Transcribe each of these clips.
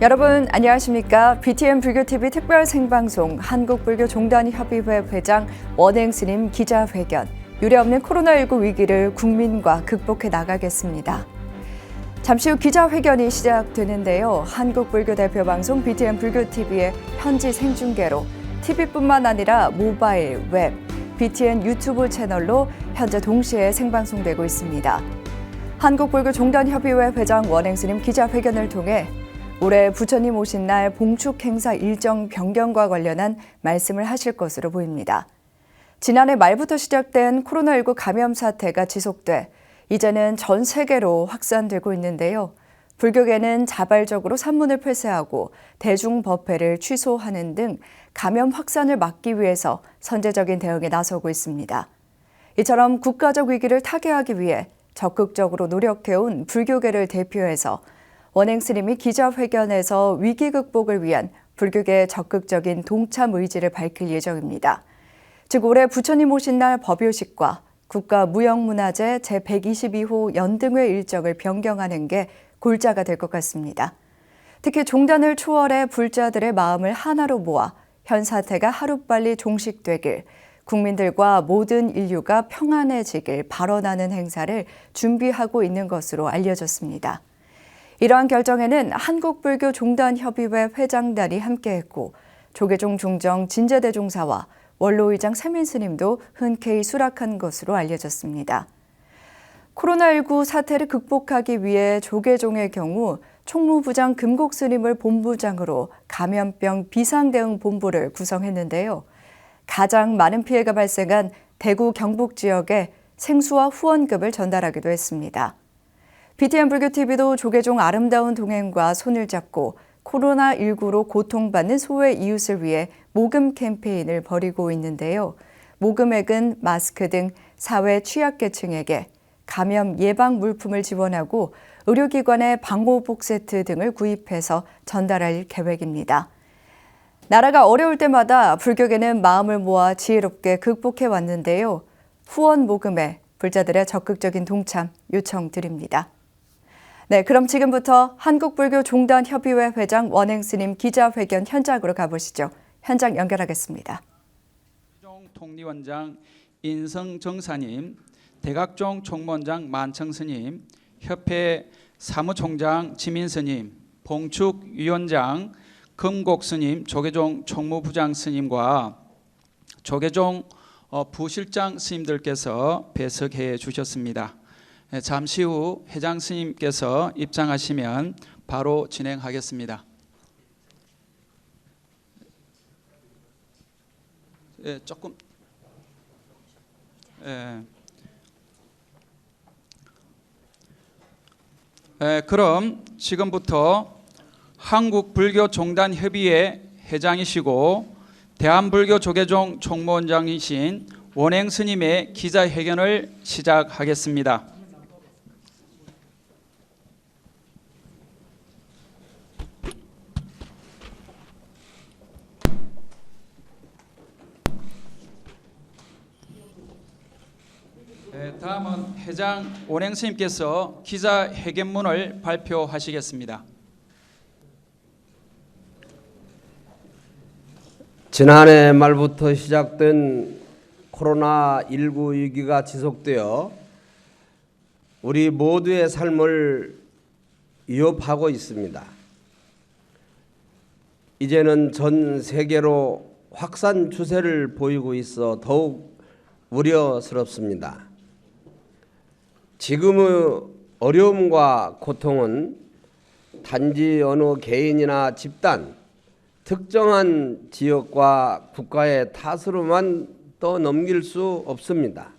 여러분 안녕하십니까? BTN 불교TV 특별 생방송 한국불교종단협의회 회장 원행스님 기자회견, 유례없는 코로나19 위기를 국민과 극복해 나가겠습니다. 잠시 후 기자회견이 시작되는데요. 한국불교 대표 방송 BTN 불교TV의 현지 생중계로 TV뿐만 아니라 모바일, 웹, BTN 유튜브 채널로 현재 동시에 생방송되고 있습니다. 한국불교종단협의회 회장 원행스님 기자회견을 통해 올해 부처님 오신 날 봉축 행사 일정 변경과 관련한 말씀을 하실 것으로 보입니다. 지난해 말부터 시작된 코로나19 감염 사태가 지속돼 이제는 전 세계로 확산되고 있는데요. 불교계는 자발적으로 산문을 폐쇄하고 대중법회를 취소하는 등 감염 확산을 막기 위해서 선제적인 대응에 나서고 있습니다. 이처럼 국가적 위기를 타개하기 위해 적극적으로 노력해온 불교계를 대표해서 원행스님이 기자회견에서 위기 극복을 위한 불교계의 적극적인 동참 의지를 밝힐 예정입니다. 즉 올해 부처님 오신 날 법요식과 국가무형문화재 제122호 연등회 일정을 변경하는 게 골자가 될 것 같습니다. 특히 종단을 초월해 불자들의 마음을 하나로 모아 현 사태가 하루빨리 종식되길, 국민들과 모든 인류가 평안해지길 발언하는 행사를 준비하고 있는 것으로 알려졌습니다. 이러한 결정에는 한국불교종단협의회 회장단이 함께했고 조계종 중정 진제대종사와 원로의장 세민스님도 흔쾌히 수락한 것으로 알려졌습니다. 코로나19 사태를 극복하기 위해 조계종의 경우 총무부장 금곡스님을 본부장으로 감염병 비상대응본부를 구성했는데요. 가장 많은 피해가 발생한 대구 경북 지역에 생수와 후원금을 전달하기도 했습니다. BTN 불교TV도 조계종 아름다운 동행과 손을 잡고 코로나19로 고통받는 소외 이웃을 위해 모금 캠페인을 벌이고 있는데요. 모금액은 마스크 등 사회 취약계층에게 감염 예방 물품을 지원하고 의료기관의 방호복 세트 등을 구입해서 전달할 계획입니다. 나라가 어려울 때마다 불교계는 마음을 모아 지혜롭게 극복해 왔는데요. 후원 모금에 불자들의 적극적인 동참 요청드립니다. 네, 그럼 지금부터 한국불교종단협의회 회장 원행스님 기자회견 현장으로 가보시죠. 현장 연결하겠습니다. 통리원장 인성정사님, 대각종 총무원장 만청스님, 협회 사무총장 지민스님, 봉축위원장 금곡스님, 조계종 총무부장 스님과 조계종 부실장 스님들께서 배석해 주셨습니다. 잠시 후 회장 스님께서 입장하시면 바로 진행하겠습니다. 조금 그럼 지금부터 한국불교종단협의회 회장이시고 대한불교조계종 총무원장이신 원행스님의 기자회견을 시작하겠습니다. 다음은 회장 원행스님께서 기자회견문을 발표하시겠습니다. 지난해 말부터 시작된 코로나19 위기가 지속되어 우리 모두의 삶을 위협하고 있습니다. 이제는 전 세계로 확산 추세를 보이고 있어 더욱 우려스럽습니다. 지금의 어려움과 고통은 단지 어느 개인이나 집단, 특정한 지역과 국가의 탓으로만 떠넘길 수 없습니다.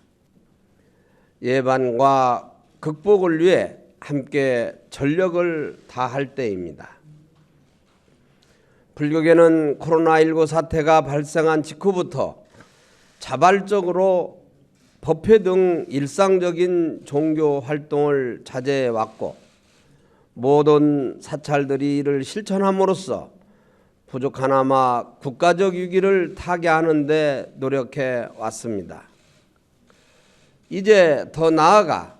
예방과 극복을 위해 함께 전력을 다할 때입니다. 불교계는 코로나19 사태가 발생한 직후부터 자발적으로 법회 등 일상적인 종교 활동을 자제해왔고 모든 사찰들이 이를 실천함으로써 부족하나마 국가적 위기를 타개하는 데 노력해 왔습니다. 이제 더 나아가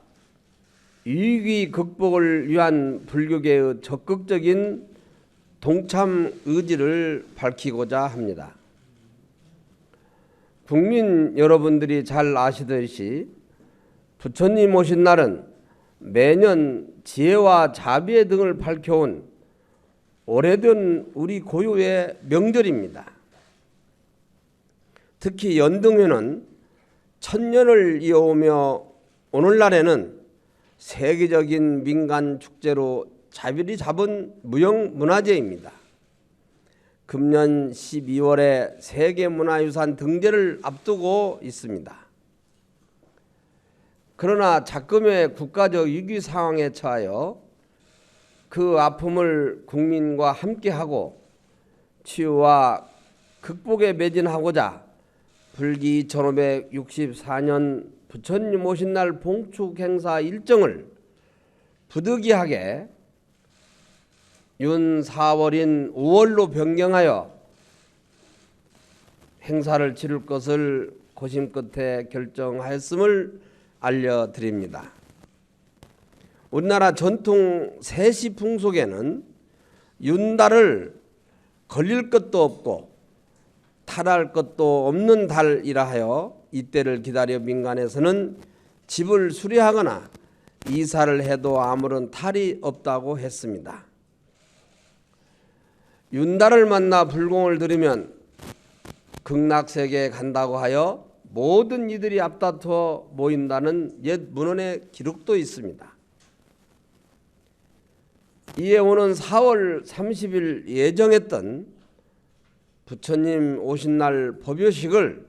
위기 극복을 위한 불교계의 적극적인 동참 의지를 밝히고자 합니다. 국민 여러분들이 잘 아시듯이 부처님 오신 날은 매년 지혜와 자비의 등을 밝혀온 오래된 우리 고유의 명절입니다. 특히 연등회는 천년을 이어오며 오늘날에는 세계적인 민간 축제로 자리를 잡은 무형문화재입니다. 금년 12월에 세계문화유산 등재를 앞두고 있습니다. 그러나 작금의 국가적 위기 상황에 처하여 그 아픔을 국민과 함께하고 치유와 극복에 매진하고자 불기 1564년 부처님 오신 날 봉축 행사 일정을 부득이하게 윤 4월인 5월로 변경하여 행사를 치를 것을 고심 끝에 결정하였음을 알려드립니다. 우리나라 전통 세시 풍속에는 윤달을 걸릴 것도 없고 탈할 것도 없는 달이라 하여 이때를 기다려 민간에서는 집을 수리하거나 이사를 해도 아무런 탈이 없다고 했습니다. 윤달을 만나 불공을 들으면 극락세계에 간다고 하여 모든 이들이 앞다투어 모인다는 옛 문헌의 기록도 있습니다. 이에 오는 4월 30일 예정했던 부처님 오신 날 법요식을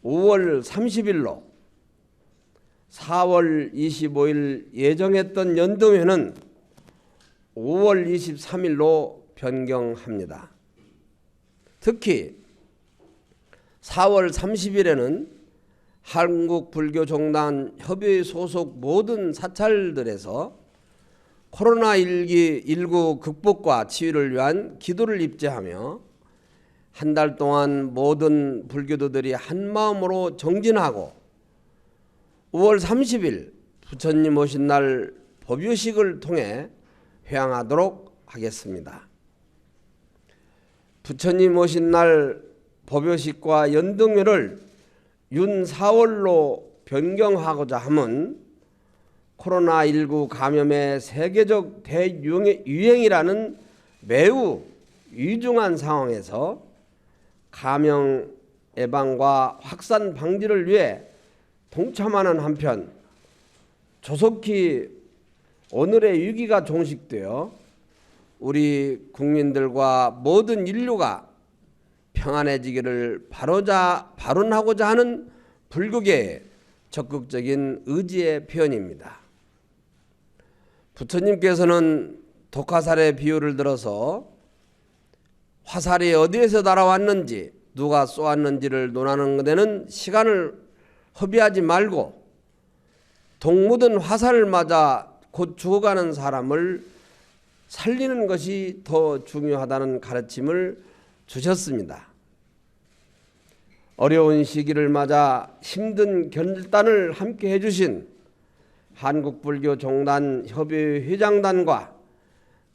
5월 30일로 4월 25일 예정했던 연등회는 5월 23일로 변경합니다. 특히 4월 30일에는 한국불교종단 협의회 소속 모든 사찰들에서 코로나19 극복과 치유를 위한 기도를 입제하며 한 달 동안 모든 불교도들이 한마음으로 정진하고 5월 30일 부처님 오신 날 법요식을 통해 회양하도록 하겠습니다. 부처님 오신 날 법요식과 연등회를 윤 4월로 변경하고자 함은 코로나19 감염의 세계적 대유행이라는 매우 위중한 상황에서 감염 예방과 확산 방지를 위해 동참하는 한편 조속히 오늘의 위기가 종식되어 우리 국민들과 모든 인류가 평안해지기를 발언하고자 하는 불교계의 적극적인 의지의 표현입니다. 부처님께서는 독화살의 비유를 들어서 화살이 어디에서 날아왔는지 누가 쏘았는지를 논하는 데는 시간을 허비하지 말고 독 묻은 화살을 맞아 곧 죽어가는 사람을 살리는 것이 더 중요하다는 가르침을 주셨습니다. 어려운 시기를 맞아 힘든 결단을 함께 해주신 한국불교종단 협의회 회장단과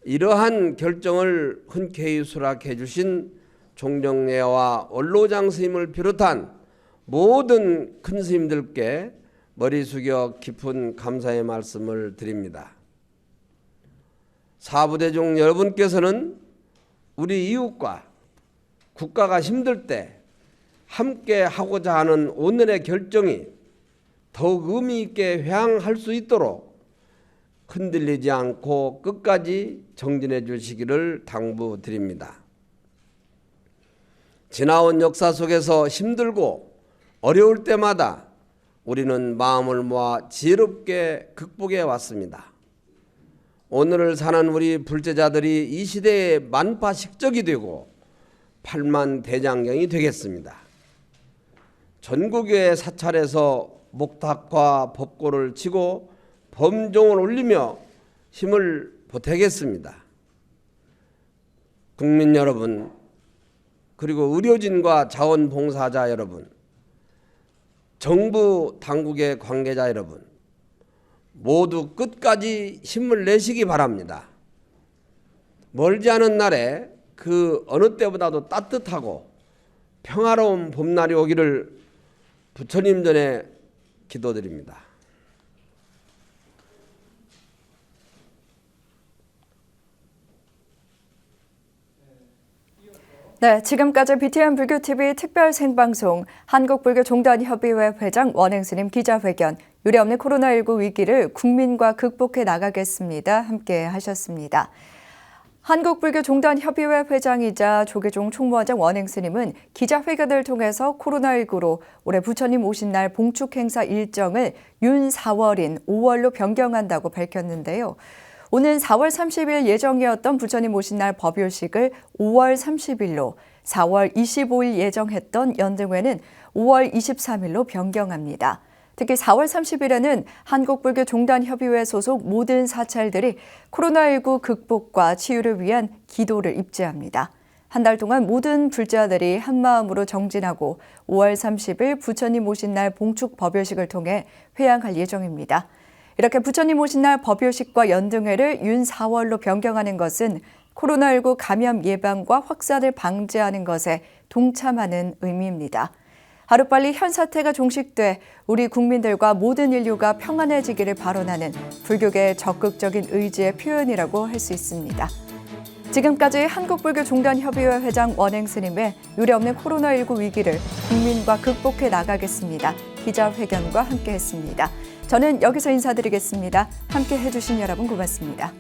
이러한 결정을 흔쾌히 수락해 주신 종정례와 원로장 스님을 비롯한 모든 큰 스님들께 머리 숙여 깊은 감사의 말씀을 드립니다. 사부대중 여러분께서는 우리 이웃과 국가가 힘들 때 함께 하고자 하는 오늘의 결정이 더욱 의미 있게 회항할 수 있도록 흔들리지 않고 끝까지 정진해 주시기를 당부드립니다. 지나온 역사 속에서 힘들고 어려울 때마다 우리는 마음을 모아 지혜롭게 극복해 왔습니다. 오늘을 사는 우리 불제자들이 이 시대의 만파식적이 되고 팔만대장경이 되겠습니다. 전국의 사찰에서 목탁과 법고를 치고 범종을 올리며 힘을 보태겠습니다. 국민 여러분, 그리고 의료진과 자원봉사자 여러분, 정부 당국의 관계자 여러분, 모두 끝까지 힘을 내시기 바랍니다. 멀지 않은 날에 그 어느 때보다도 따뜻하고 평화로운 봄날이 오기를 부처님 전에 기도드립니다. 네, 지금까지 BTN 불교TV 특별 생방송 한국불교종단협의회 회장 원행스님 기자회견 유례없는 코로나19 위기를 국민과 극복해 나가겠습니다. 함께 하셨습니다. 한국불교종단협의회 회장이자 조계종 총무원장 원행스님은 기자회견을 통해서 코로나19로 올해 부처님 오신 날 봉축 행사 일정을 윤 4월인 5월로 변경한다고 밝혔는데요. 오는 4월 30일 예정이었던 부처님 오신 날 법요식을 5월 30일로, 4월 25일 예정했던 연등회는 5월 23일로 변경합니다. 특히 4월 30일에는 한국불교종단협의회 소속 모든 사찰들이 코로나19 극복과 치유를 위한 기도를 입지합니다. 한 달 동안 모든 불자들이 한마음으로 정진하고 5월 30일 부처님 오신 날 봉축 법요식을 통해 회양할 예정입니다. 이렇게 부처님 오신 날 법요식과 연등회를 윤 4월로 변경하는 것은 코로나19 감염 예방과 확산을 방지하는 것에 동참하는 의미입니다. 하루빨리 현 사태가 종식돼 우리 국민들과 모든 인류가 평안해지기를 발언하는 불교계의 적극적인 의지의 표현이라고 할 수 있습니다. 지금까지 한국불교종단협의회 회장 원행스님의 유례없는 코로나19 위기를 국민과 극복해 나가겠습니다. 기자회견과 함께했습니다. 저는 여기서 인사드리겠습니다. 함께 해주신 여러분 고맙습니다.